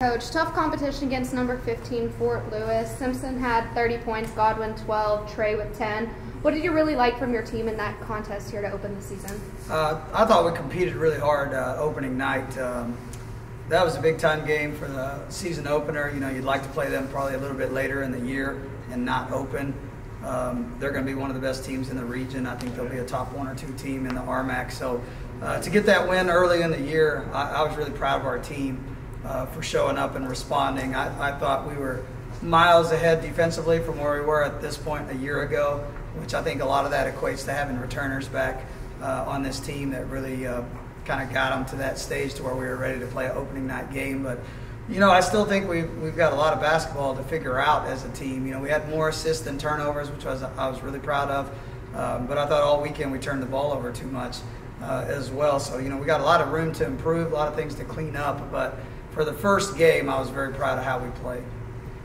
Coach, tough competition against number 15, Fort Lewis. Simpson had 30 points, Godwin 12, Trey with 10. What did you really like from your team in that contest here to open the season? I thought we competed really hard opening night. That was a big-time game for the season opener. You know, you'd like to play them probably a little bit later in the year and not open. They're going to be one of the best teams in the region. I think they'll be a top 1 or 2 team in the RMAC. So to get that win early in the year, I was really proud of our team. For showing up and responding. I thought we were miles ahead defensively from where we were at this point a year ago, which I think a lot of that equates to having returners back on this team that really kind of got them to that stage to where we were ready to play an opening night game. But, you know, I still think we've got a lot of basketball to figure out as a team. You know, we had more assists than turnovers, which I was really proud of. But I thought all weekend we turned the ball over too much as well. So, you know, we got a lot of room to improve, a lot of things to clean up. But for the first game, I was very proud of how we played.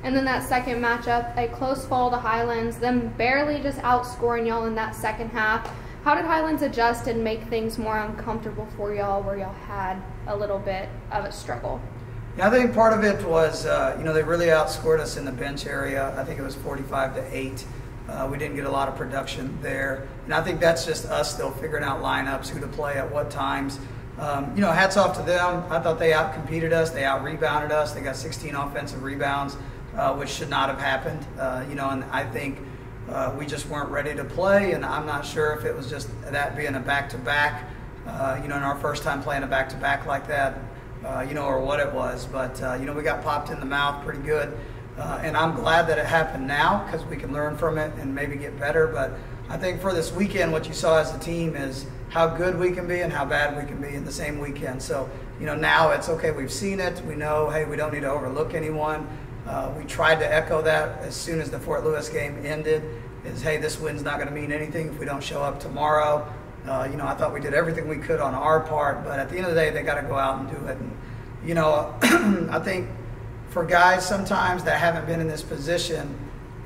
And then that second matchup, a close fall to Highlands, them barely just outscoring y'all in that second half. How did Highlands adjust and make things more uncomfortable for y'all where y'all had a little bit of a struggle? Yeah, I think part of it was, you know, they really outscored us in the bench area. I think it was 45-8. We didn't get a lot of production there. And I think that's just us still figuring out lineups, who to play at what times. You know, hats off to them. I thought they out-competed us. They out-rebounded us. They got 16 offensive rebounds, which should not have happened. You know, and I think we just weren't ready to play, and I'm not sure if it was just that being a back-to-back, you know, in our first time playing a back-to-back like that, you know, or what it was. But, you know, we got popped in the mouth pretty good, and I'm glad that it happened now because we can learn from it and maybe get better. But I think for this weekend, what you saw as a team is how good we can be and how bad we can be in the same weekend. So, you know, now it's okay, we've seen it. We know, hey, we don't need to overlook anyone. We tried to echo that as soon as the Fort Lewis game ended, is, hey, this win's not going to mean anything if we don't show up tomorrow. You know, I thought we did everything we could on our part, but at the end of the day, they got to go out and do it. And, you know, I think for guys sometimes that haven't been in this position,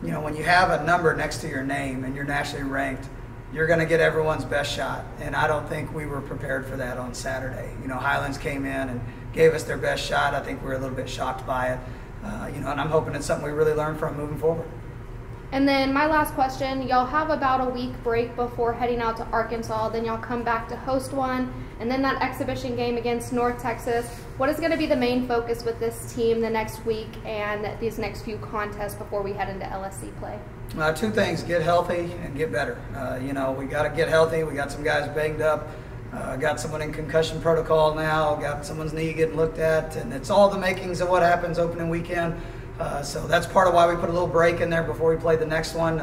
you know, when you have a number next to your name and you're nationally ranked, you're going to get everyone's best shot. And I don't think we were prepared for that on Saturday. You know, Highlands came in and gave us their best shot. I think we were a little bit shocked by it. You know, and I'm hoping it's something we really learn from moving forward. And then my last question, y'all have about a week break before heading out to Arkansas. Then y'all come back to host one. And then that exhibition game against North Texas. What is going to be the main focus with this team the next week and these next few contests before we head into LSC play? 2 things, get healthy and get better. You know, we got to get healthy. We got some guys banged up. Got someone in concussion protocol now. Got someone's knee getting looked at. And it's all the makings of what happens opening weekend. So that's part of why we put a little break in there before we played the next one.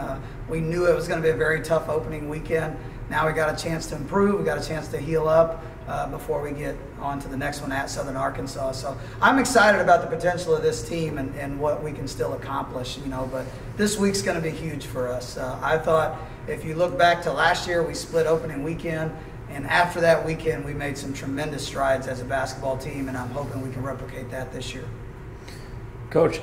We knew it was going to be a very tough opening weekend. Now we got a chance to improve. We got a chance to heal up before we get on to the next one at Southern Arkansas. So I'm excited about the potential of this team and what we can still accomplish, you know, but this week's going to be huge for us. I thought if you look back to last year, we split opening weekend, and after that weekend, we made some tremendous strides as a basketball team, and I'm hoping we can replicate that this year. Coach,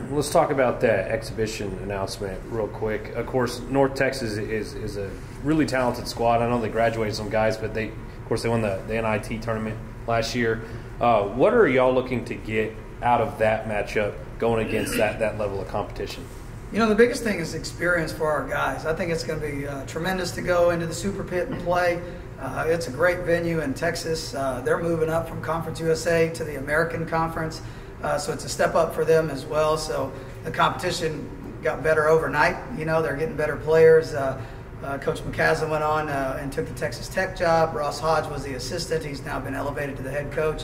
let's talk about that exhibition announcement real quick. Of course, North Texas is a really talented squad. I know they graduated some guys, but of course they won the NIT tournament last year. What are y'all looking to get out of that matchup going against that level of competition? You know, the biggest thing is experience for our guys. I think it's going to be tremendous to go into the Super Pit and play. It's a great venue in Texas. They're moving up from Conference USA to the American Conference. So it's a step up for them as well. So the competition got better overnight. You know, they're getting better players. Coach McCaslin went on and took the Texas Tech job. Ross Hodge was the assistant. He's now been elevated to the head coach.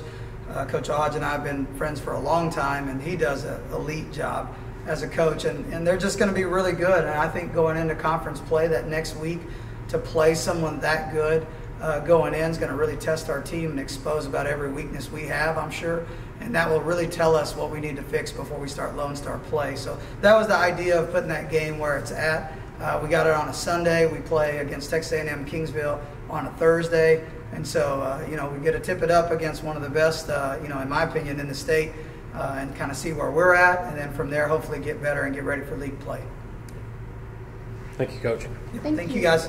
Coach Hodge and I have been friends for a long time, and he does an elite job as a coach. And they're just going to be really good. And I think going into conference play that next week, to play someone that good going in is going to really test our team and expose about every weakness we have, I'm sure. And that will really tell us what we need to fix before we start Lone Star play. So that was the idea of putting that game where it's at. We got it on a Sunday. We play against Texas A&M Kingsville on a Thursday. And so, you know, we get to tip it up against one of the best, you know, in my opinion, in the state and kind of see where we're at. And then from there, hopefully get better and get ready for league play. Thank you, Coach. Thank you, guys.